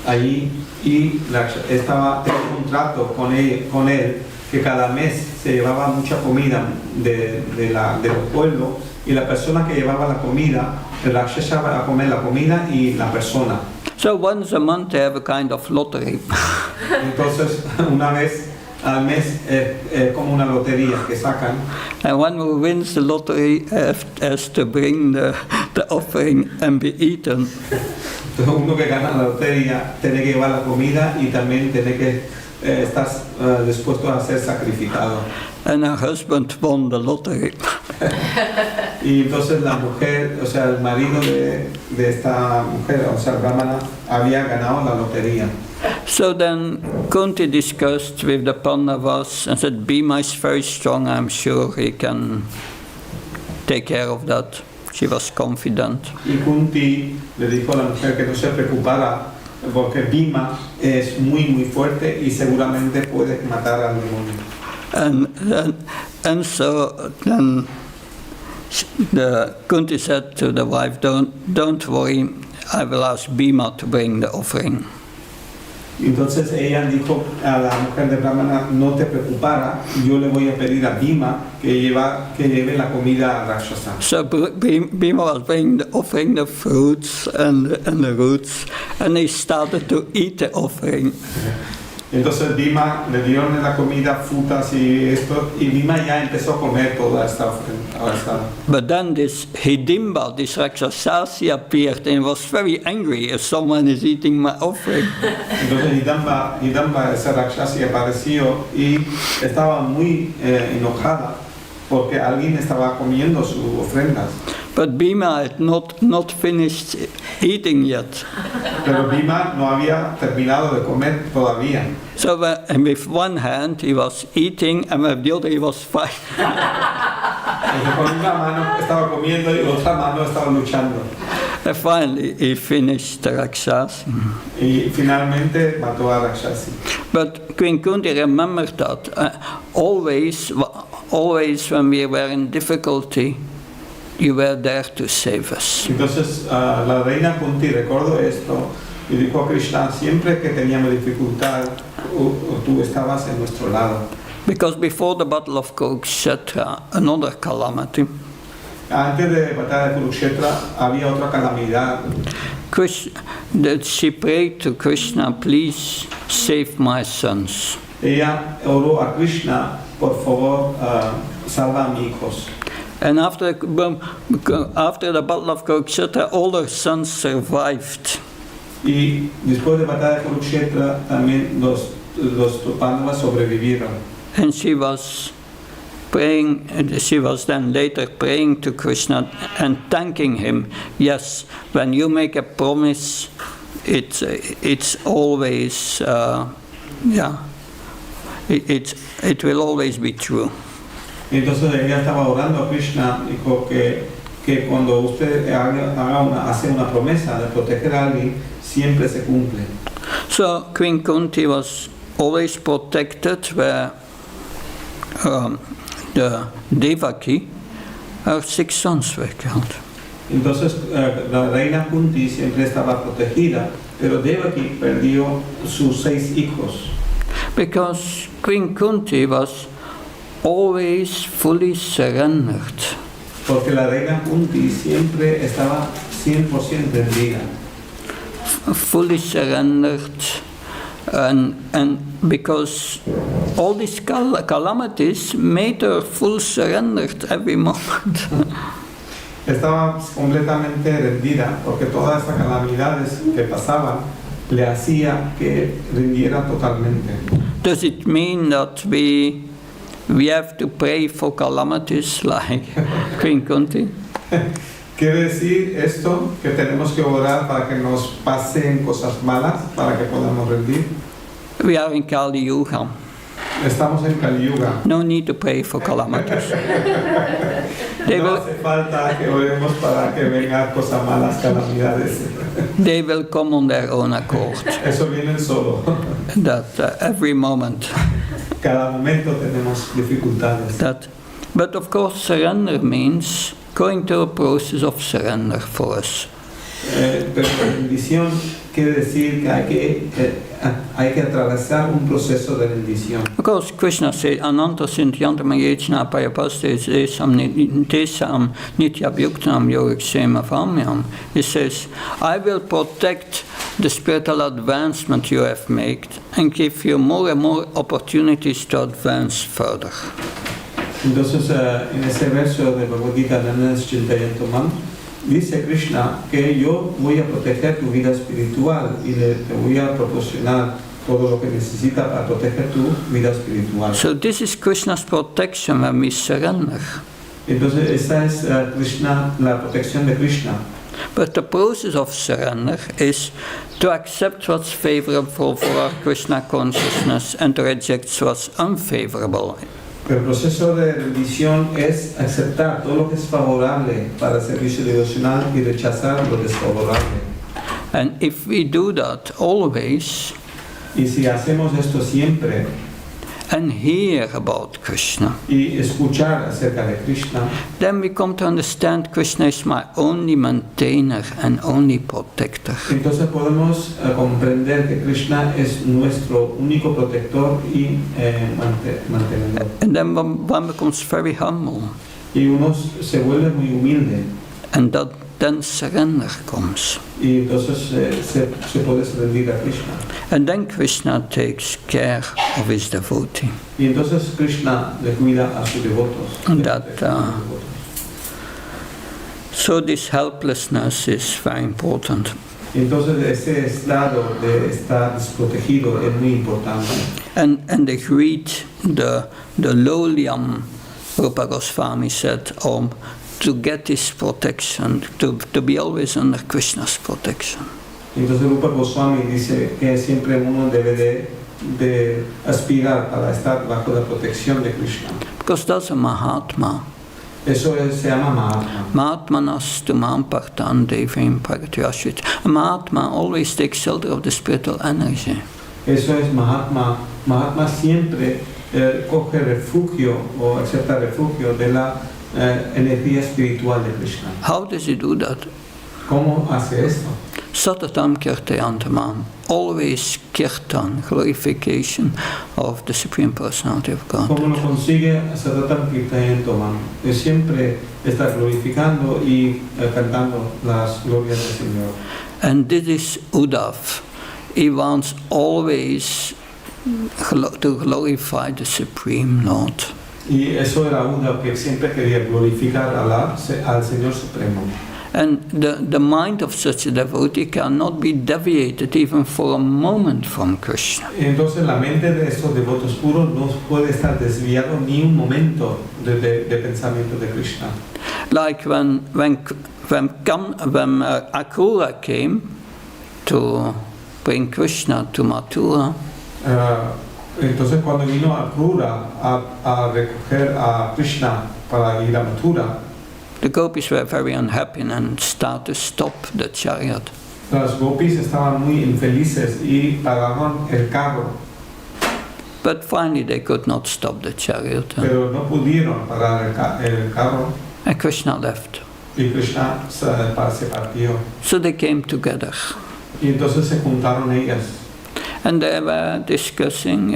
allí y tenía un trato con él que cada mes se llevaba mucha comida del pueblo y la persona que llevaba la comida, el rakshasa va a comer la comida y la persona. So once a month they have a kind of lottery. Entonces una vez al mes como una lotería que sacan. And one who wins the lottery has to bring the offering and be eaten. Entonces uno que gana la lotería tiene que llevar la comida y también tiene que estar dispuesto a ser sacrificado. And her husband won the lottery. Y entonces la mujer, o sea, el marido de esta mujer, o sea, brahmana, había ganado la lotería. So then Kunti discussed with the Pandavas and said, Bhima is very strong, I'm sure he can take care of that. She was confident. Y Kunti le dijo a la mujer que no se preocupara porque Bhima es muy fuerte y seguramente puede matar al demonio. And so then the Kunti said to the wife, don't worry, I will ask Bhima to bring the offering. Entonces ella dijo a la mujer de brahmana, no te preocupara, yo le voy a pedir a Bhima que lleve la comida a Rakshasa. So Bhima was bringing the offering, the fruits and the roots, and he started to eat the offering. Entonces Bhima le dieron la comida, frutas y esto, y Bhima ya empezó a comer toda esta ofrenda. But then this Hidimba, this Rakshasasi appeared and was very angry if someone is eating my offering. Entonces Hidimba, esa Rakshasi apareció y estaba muy enojada porque alguien estaba comiendo sus ofrendas. But Bhima had not finished eating yet. Pero Bhima no había terminado de comer todavía. So and with one hand he was eating and with the other he was fighting. Con una mano estaba comiendo y otra mano estaba luchando. And finally he finished the Rakshasi. Y finalmente mató a Rakshasi. But Queen Kunti remembered that always when we were in difficulty, you were there to save us. Entonces la reina Kunti recordó esto y dijo a Krishna, siempre que teníamos dificultad, tú estabas en nuestro lado. Because before the battle of Kurukshetra, another calamity, Antes de la batalla de Kurukshetra había otra calamidad. She prayed to Krishna, please save my sons. Ella oró a Krishna, por favor, salva a mis hijos. And after the battle of Kurukshetra, all her sons survived. Y después de la batalla de Kurukshetra, también los Pandavas sobrevivieron. And she was praying, she was then later praying to Krishna and thanking him. Yes, when you make a promise, it's always, it will always be true. Entonces ella estaba orando a Krishna, dijo que cuando usted hace una promesa de proteger a alguien, siempre se cumple. So Queen Kunti was always protected where the Devaki, her 6 sons were killed. Entonces la reina Kunti siempre estaba protegida, pero Devaki perdió sus 6 hijos. Because Queen Kunti was always fully surrendered. Porque la reina Kunti siempre estaba 100% rendida. Fully surrendered, and because all these calamities made her full surrendered every moment. Estaba completamente rendida porque todas estas calamidades que pasaban le hacía que rindiera totalmente. Does it mean that we have to pray for calamities like Queen Kunti? Quiere decir esto que tenemos que orar para que nos pasen cosas malas, para que podamos rendir. We are in Kali Yuga. Estamos en Kali Yuga. No need to pray for calamities. No hace falta que oremos para que vengan cosas malas, calamidades. They will come on their own accord. Eso viene solo. That every moment. Cada momento tenemos dificultades. But of course, surrender means going through a process of surrender for us. Pero la rendición quiere decir que hay que atravesar un proceso de rendición. Because Krishna said, Ananta Sintyantama Yechna Payapastes Esam Tesam Nityabhyuktam Yogiksema Famyam. He says, I will protect the spiritual advancement you have made and give you more and more opportunities to advance further. Entonces, en ese verso de Bhagavad Gita, dice Krishna que yo voy a proteger tu vida espiritual y te voy a proporcionar todo lo que necesita para proteger tu vida espiritual. So this is Krishna's protection when we surrender. Entonces, esa es Krishna, la protección de Krishna. But the process of surrender is to accept what's favorable for our Krishna consciousness and to reject what's unfavorable. Pero el proceso de rendición es aceptar todo lo que es favorable para el servicio devocional y rechazar lo desfavorable. And if we do that always, y si hacemos esto siempre, and hear about Krishna, y escuchar acerca de Krishna, then we come to understand Krishna is my only maintainer and only protector. Entonces podemos comprender que Krishna es nuestro único protector y mantenedor. And then one becomes very humble. Y uno se vuelve muy humilde. And then surrender comes. Y entonces se puede rendir a Krishna. And then Krishna takes care of his devotee. Y entonces Krishna le cuida a sus devotos. So this helplessness is very important. Entonces ese estado de estar desprotegido es muy importante. And they read the Lolyam, Rupa Goswami said, to get his protection, to be always under Krishna's protection. Entonces Rupa Goswami dice que siempre uno debe de aspirar para estar bajo la protección de Krishna. Because that's a Mahatma. Eso se llama Mahatma. Mahatmanas tumam partan devim pragatyashit. A Mahatma always takes shelter of the spiritual energy. Eso es Mahatma. Mahatma siempre coge refugio o acepta refugio de la energía espiritual de Krishna. How does he do that? ¿Cómo hace esto? Satatam kirtayantamam. Always kirtan, glorification of the Supreme Personality of God. ¿Cómo lo consigue? Satatam kirtayantamam. Siempre está glorificando y cantando las glorias del Señor. And this is Uddhav. He wants always to glorify the Supreme Lord. Y eso era Uddhav, que siempre quería glorificar al Señor Supremo. And the mind of such a devotee cannot be deviated even for a moment from Krishna. Entonces la mente de estos devotos puros no puede estar desviado ni un momento de pensamiento de Krishna. Like when Akrura came to bring Krishna to Mathura, entonces cuando vino Akrura a recoger a Krishna para ir a Mathura, the gopis were very unhappy and started to stop the chariot. Las gopis estaban muy infelices y pararon el carro. But finally they could not stop the chariot. Pero no pudieron parar el carro. And Krishna left. Y Krishna se partió. So they came together. Y entonces se juntaron ellas. And they were discussing,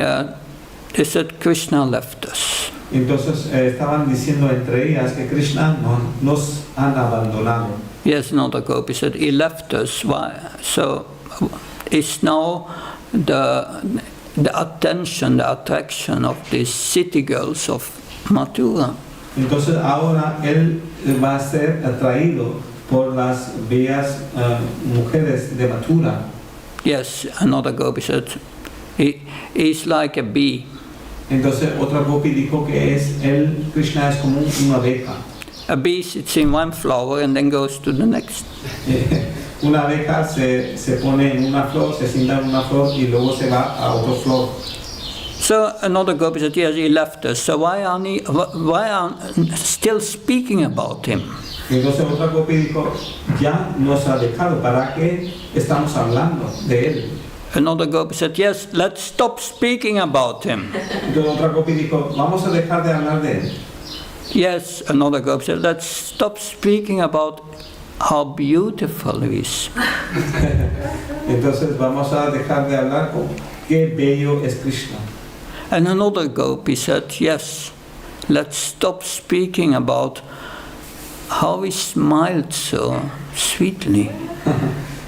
they said, Krishna left us. Entonces estaban diciendo entre ellas que Krishna nos han abandonado. Yes, another gopi said, he left us. Why? So it's now the attention, the attraction of these city girls of Mathura. Entonces ahora él va a ser atraído por las bellas mujeres de Mathura. Yes, another gopi said, he's like a bee. Entonces otra gopi dijo que Krishna es como una abeja. A bee sits in one flower and then goes to the next. Una abeja se pone en una flor, se sienta en una flor y luego se va a otra flor. So another gopi said, yes, he left us. So why are still speaking about him? Entonces otra gopi dijo, ya nos ha dejado, ¿para qué estamos hablando de él? Another gopi said, yes, let's stop speaking about him. Entonces otra gopi dijo, vamos a dejar de hablar de él. Yes, another gopi said, let's stop speaking about how beautiful he is. Entonces vamos a dejar de hablar con qué bello es Krishna. And another gopi said, yes, let's stop speaking about how he smiled so sweetly.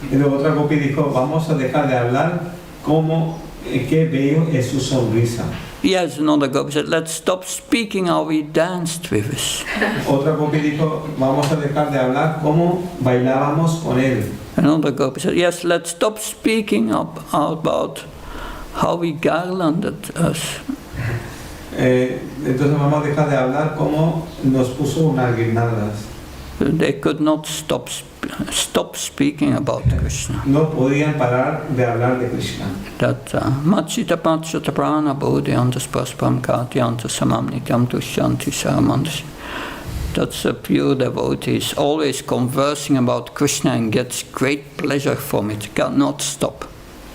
Y luego otra gopi dijo, vamos a dejar de hablar como qué bello es su sonrisa. Yes, another gopi said, let's stop speaking how he danced with us. Otra gopi dijo, vamos a dejar de hablar cómo bailábamos con él. Another gopi said, yes, let's stop speaking about how he garlanded us. Entonces vamos a dejar de hablar cómo nos puso unas guirnaldas. They could not stop speaking about Krishna. No podían parar de hablar de Krishna. That Machita Pachata Prana Bodhi Antas Praspam Kati Antas Samam Nityam Tushyanti Saramandas. That's a pure devotee, is always conversing about Krishna and gets great pleasure from it, cannot stop.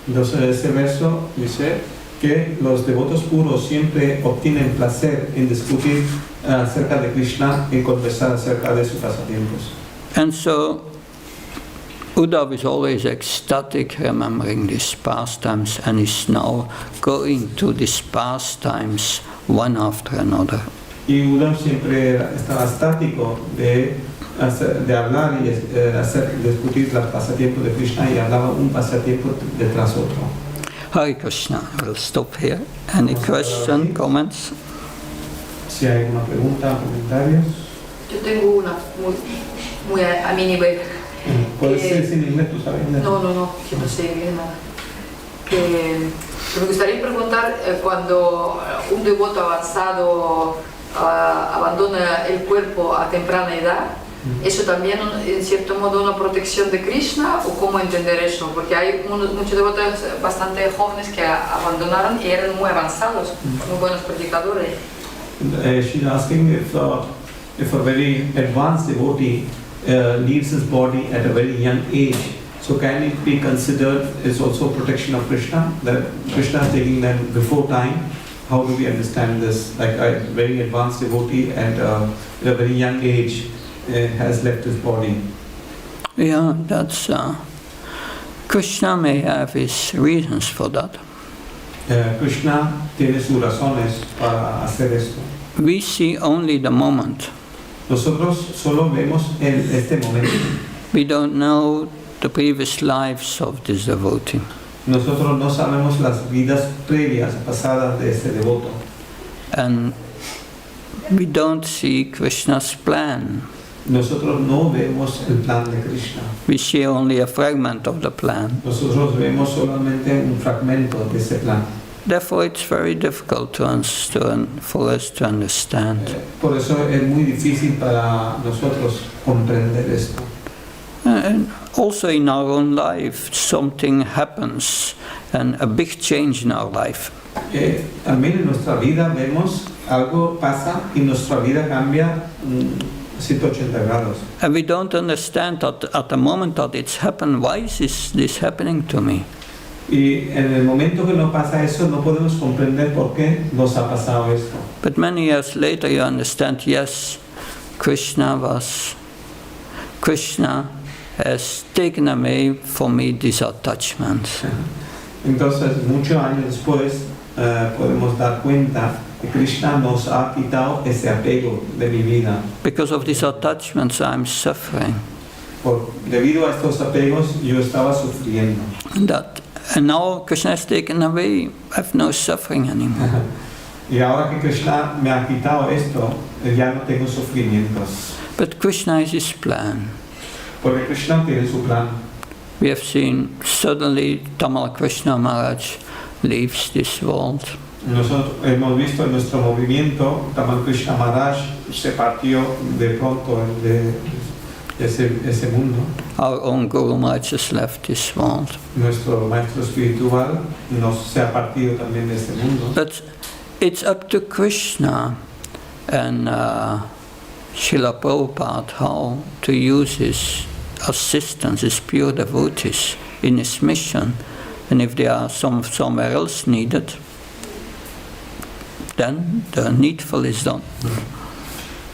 Entonces ese verso dice que los devotos puros siempre obtienen placer en discutir acerca de Krishna y conversar acerca de sus pasatiempos. And so Uddhav is always ecstatic remembering these pastimes and is now going to these pastimes one after another. Y Uddhav siempre estaba estático de hablar y discutir los pasatiempos de Krishna y hablaba un pasatiempo detrás otro. Hare Krishna. We'll stop here. Any question, comments? Si hay alguna pregunta, comentarios. Yo tengo una muy a mi nivel. Puede ser sin inglés, tú sabes. No, que no sé bien nada. Que me gustaría preguntar cuando un devoto avanzado abandona el cuerpo a temprana edad, ¿eso también en cierto modo una protección de Krishna o cómo entender eso? Porque hay muchos devotos bastante jóvenes que abandonaron y eran muy avanzados, muy buenos predicadores. She's asking if a very advanced devotee leaves his body at a very young age, so can it be considered as also protection of Krishna? That Krishna is taking them before time? How do we understand this? Like a very advanced devotee at a very young age has left his body. Yeah, that's Krishna may have his reasons for that. Krishna tiene sus razones para hacer esto. We see only the moment. Nosotros solo vemos este momento. We don't know the previous lives of this devotee. Nosotros no sabemos las vidas previas, pasadas de este devoto. And we don't see Krishna's plan. Nosotros no vemos el plan de Krishna. We see only a fragment of the plan. Nosotros vemos solamente un fragmento de ese plan. Therefore, it's very difficult for us to understand. Por eso es muy difícil para nosotros comprender esto. And also in our own life, something happens, and a big change in our life. También en nuestra vida vemos algo pasa y nuestra vida cambia 180 grados. And we don't understand that at the moment that it's happened, why is this happening to me? Y en el momento que nos pasa eso, no podemos comprender por qué nos ha pasado esto. But many years later you understand, yes, Krishna has taken away from me these attachments. Entonces, muchos años después, podemos dar cuenta que Krishna nos ha quitado ese apego de mi vida. Because of these attachments, I'm suffering. Debido a estos apegos, yo estaba sufriendo. And now Krishna has taken away. I have no suffering anymore. Y ahora que Krishna me ha quitado esto, ya no tengo sufrimientos. But Krishna is his plan. Porque Krishna tiene su plan. We have seen suddenly Tamal Krishna Maharaj leaves this world. Nosotros hemos visto en nuestro movimiento, Tamal Krishna Maharaj se partió de pronto de ese mundo. Our own Guru Maharaj has left this world. Nuestro maestro espiritual se ha partido también de este mundo. But it's up to Krishna and Srila Prabhupada how to use his assistants, his pure devotees, in his mission. And if there are somewhere else needed, then the needful is done.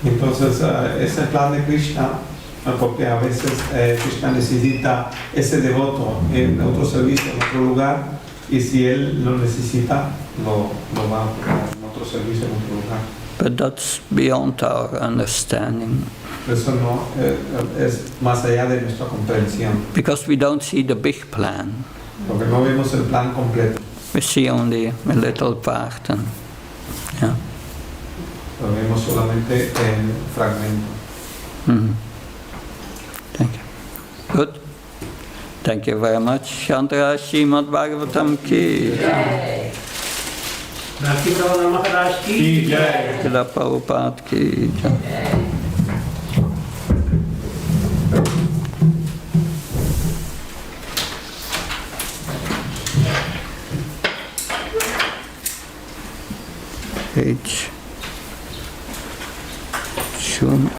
Entonces, es el plan de Krishna, porque a veces Krishna necesita ese devoto en otro servicio, en otro lugar, y si él lo necesita, lo va a poner en otro servicio, en otro lugar. But that's beyond our understanding. Eso no es más allá de nuestra comprensión. Because we don't see the big plan. Porque no vemos el plan completo. We see only a little part. And, yeah. Lo vemos solamente en fragmento. Mm-hmm. Thank you. Good. Thank you very much. Chandra Srimad Bhagavatam ki. Bhakti Prabhava Maharaja ki jai. Srila Prabhupada ki jai. Page 2.